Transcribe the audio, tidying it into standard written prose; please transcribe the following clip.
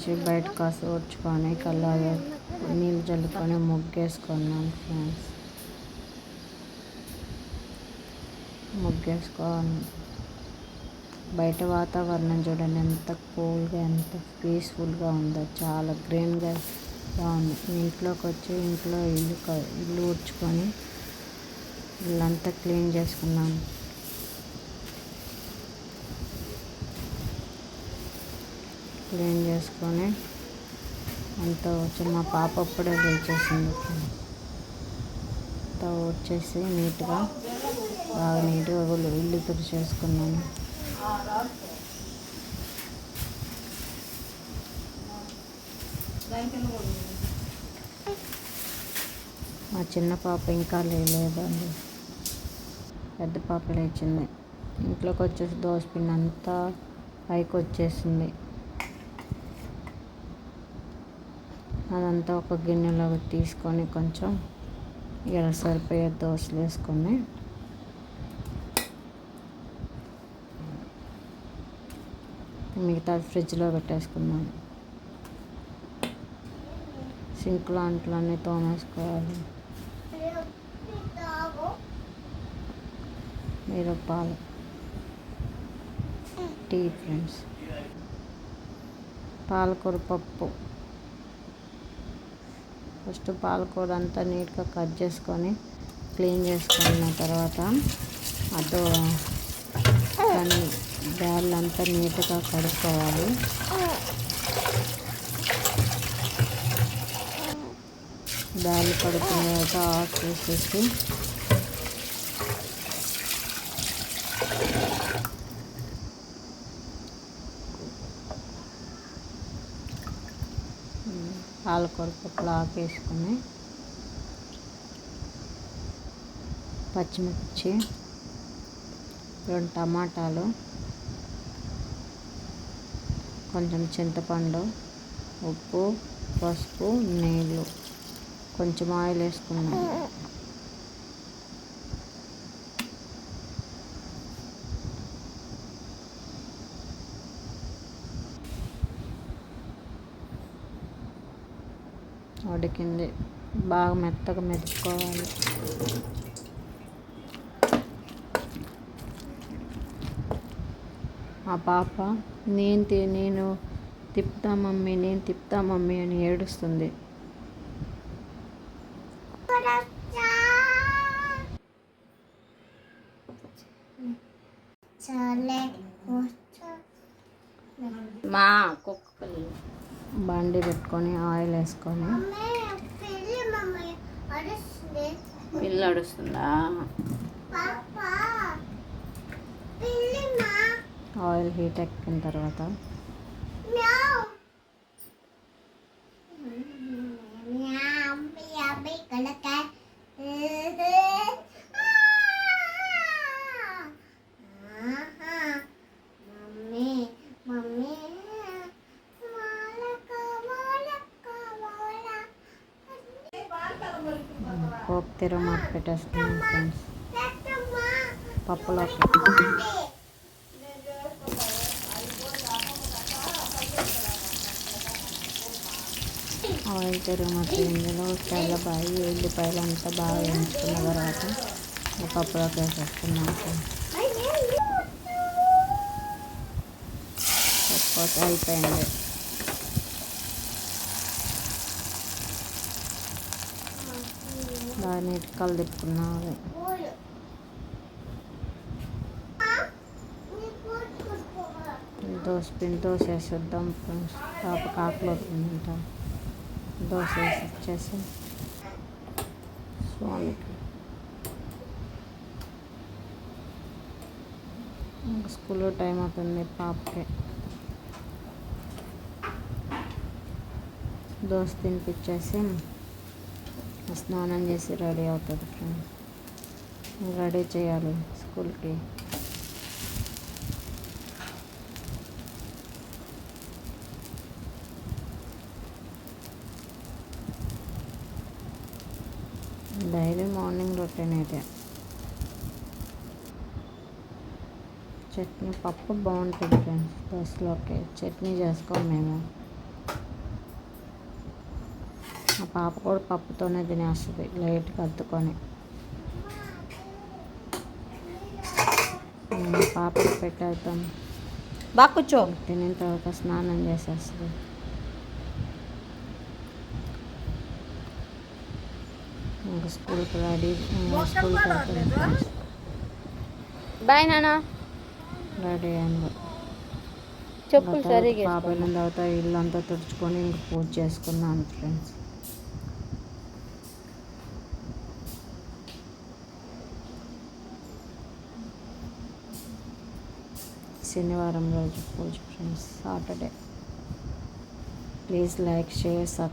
వచ్చి బయట కాసు ఊడ్చుకొని కల్లాలు నీళ్ళు చల్లుకొని ముగ్గేసుకున్నాను ఫ్రెండ్స్. ముగ్గేసుకొని బయట వాతావరణం చూడండి ఎంత కూల్గా ఎంత పీస్ఫుల్గా ఉందో, చాలా గ్రీన్గా బాగుంది. ఇంట్లోకి వచ్చి ఇల్లు ఊడ్చుకొని ఇల్లంతా క్లీన్ చేసుకున్నాను. క్లీన్ చేసుకొని అంతా వచ్చి మా పాప అప్పుడే లేచేసింది. అంతా వచ్చేసి బాగా నీట్గా ఇల్లు తుడిచేసుకున్నాను. మా చిన్న పాప ఇంకా లేదండి, పెద్ద పాప లేచింది. ఇంట్లోకి వచ్చేసి దోసపిండి అంతా పైకి వచ్చేసింది. అదంతా ఒక గిన్నెలోకి తీసుకొని కొంచెం ఇక్కడ సరిపోయే దోశలు వేసుకొని మిగతా ఫ్రిడ్జ్లో పెట్టేసుకున్నాను. సింక్లో అంట్లన్నీ తోమేసుకోవాలి. మీరు టీ ఫ్రెండ్స్. పాలకూర పప్పు. ఫస్ట్ పాలకూర అంతా నీట్గా కట్ చేసుకొని క్లీన్ చేసుకున్న తర్వాత దాన్ని బ్యాళ్ళంతా నీట్గా కడుక్కోవాలి. బ్యాళ్ళు కడుక్కున్న తర్వాత ఆఫ్ చేసేసి పాలకూర పప్పులు ఆకేసుకొని పచ్చిమిర్చి, 2 టమాటాలు, కొంచెం చింతపండు, ఉప్పు, పసుపు, నీళ్ళు, కొంచెం ఆయిల్ వేసుకున్నాను. ఉడికింది, బాగా మెత్తగా మెదుపుకోవాలి. మా పాప నేను తిప్పుతా మమ్మీ అని ఏడుస్తుంది. మా కుక్కలు బండి పెట్టుకొని ఆయిల్ వేసుకొని పిల్ల అడుస్తుందా? ఆయిల్ హీట్ ఎక్కిన తర్వాత పోపు తిరగమాత పెట్టేసుకున్నాను ఫ్రెండ్స్. పప్పులోకి ఆయిల్ తిరగమాత ఇందులో తెల్లబాయి ఉల్లిపాయలు అంతా బాగా వేయించుకున్న తర్వాత పప్పులోకి వేసేసుకున్నాను. పప్పు అయిపోయింది. బాగా నీట్ కలిదిప్పుకున్నాను. దోశ వేసేద్దాం ఫ్రెండ్స్. పాప కాకులు అవుతుందంట. దోశ వేసి ఇచ్చేసి స్వామికి స్కూల్లో టైం అవుతుంది. పాపకి దోశ తినిపించేసి స్నానం చేసి రెడీ అవుతుంది ఫ్రెండ్స్. రెడీ చేయాలి స్కూల్కి. డైలీ మార్నింగ్ రొటీన్ అయితే. చట్నీ పప్పు బాగుంటుంది ఫ్రెండ్స్. దోశలోకి చట్నీ చేసుకోము మేము. పాప కూడా పప్పుతోనే తినేస్తుంది లైట్గా అద్దుకొని. పాపకి పెట్టేద్దాం. బాగా కూర్చో. తినిన తర్వాత స్నానం చేసేస్తుంది. ఇంకా స్కూల్కి రెడీ, స్కూల్కి వెళ్తుంది ఫ్రెండ్స్. బాయ్ నాన్న. రెడీ అయింది. చెప్పులు సరిగా పాప వెళ్ళిన తర్వాత ఇల్లు అంతా తుడుచుకొని ఇంక పూజ చేసుకున్నాను ఫ్రెండ్స్. శనివారం రోజు పూజ friends, Saturday. Please like, share, subscribe.